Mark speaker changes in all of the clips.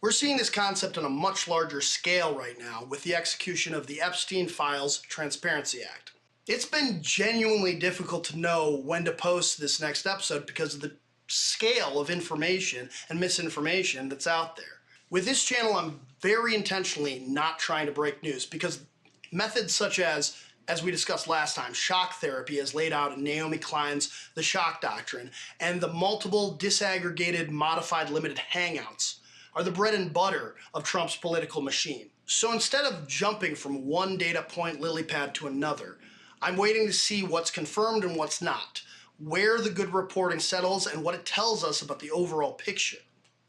Speaker 1: We're seeing this concept on a much larger scale right now with the execution of the Epstein Files Transparency Act. It's been genuinely difficult to know when to post this next episode because of the scale of information and misinformation that's out there. With this channel, I'm very intentionally not trying to break news because methods such as we discussed last time, shock therapy as laid out in Naomi Klein's The Shock Doctrine, and the multiple disaggregated modified limited hangouts are the bread and butter of Trump's political machine. So instead of jumping from one data point lily pad to another, I'm waiting to see what's confirmed and what's not, where the good reporting settles, and what it tells us about the overall picture.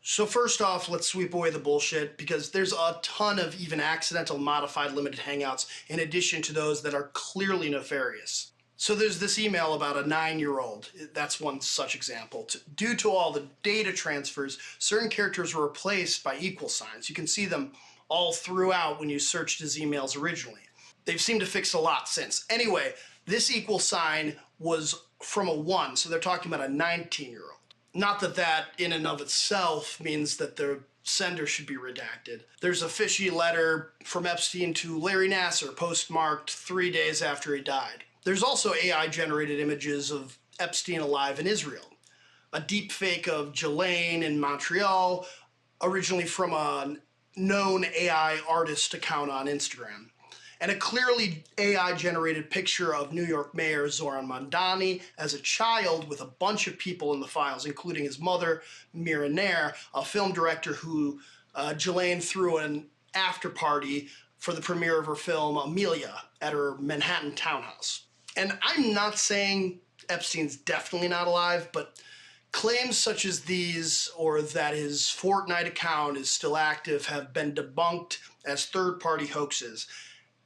Speaker 1: So first off, let's sweep away the bullshit because there's a ton of even accidental modified limited hangouts in addition to those that are clearly nefarious. So there's this email about a 9-year-old. That's one such example. Due to all the data transfers, certain characters were replaced by equal signs. You can see them all throughout when you searched his emails originally. They've seemed to fix a lot since. Anyway, this equal sign was from a 1, so they're talking about a 19-year-old. Not that that in and of itself means that the sender should be redacted. There's a fishy letter from Epstein to Larry Nassar postmarked 3 days after he died. There's also AI-generated images of Epstein alive in Israel. A deep fake of Ghislaine in Montreal, originally from a known AI artist account on Instagram. And a clearly AI-generated picture of New York Mayor Zoran Mamdani as a child with a bunch of people in the files, including his mother, Mira Nair, a film director who Ghislaine threw an after-party for the premiere of her film Amelia at her Manhattan townhouse. And I'm not saying Epstein's definitely not alive, but claims such as these, or that his Fortnite account is still active, have been debunked as third-party hoaxes.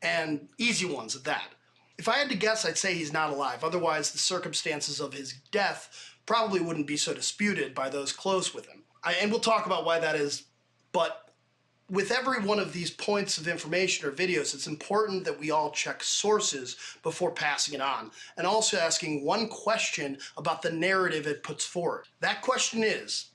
Speaker 1: And easy ones at that. If I had to guess, I'd say he's not alive. Otherwise, the circumstances of his death probably wouldn't be so disputed by those close with him. And we'll talk about why that is. But with every one of these points of information or videos, it's important that we all check sources before passing it on, and also asking one question about the narrative it puts forward. That question is,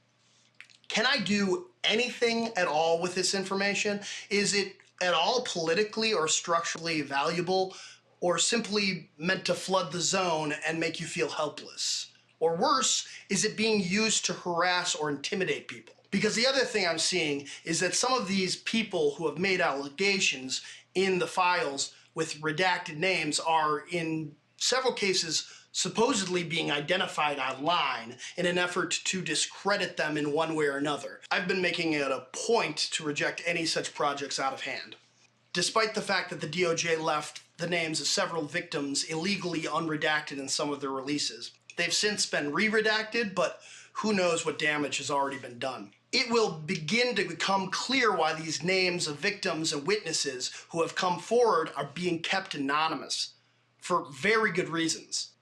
Speaker 1: can I do anything at all with this information? Is it at all politically or structurally valuable, or simply meant to flood the zone and make you feel helpless? Or worse, is it being used to harass or intimidate people? Because the other thing I'm seeing is that some of these people who have made allegations in the files with redacted names are, in several cases, supposedly being identified online in an effort to discredit them in one way or another. I've been making it a point to reject any such projects out of hand. Despite the fact that the DOJ left the names of several victims illegally unredacted in some of their releases. They've since been re-redacted, but who knows what damage has already been done. It will begin to become clear why these names of victims and witnesses who have come forward are being kept anonymous, for very good reasons.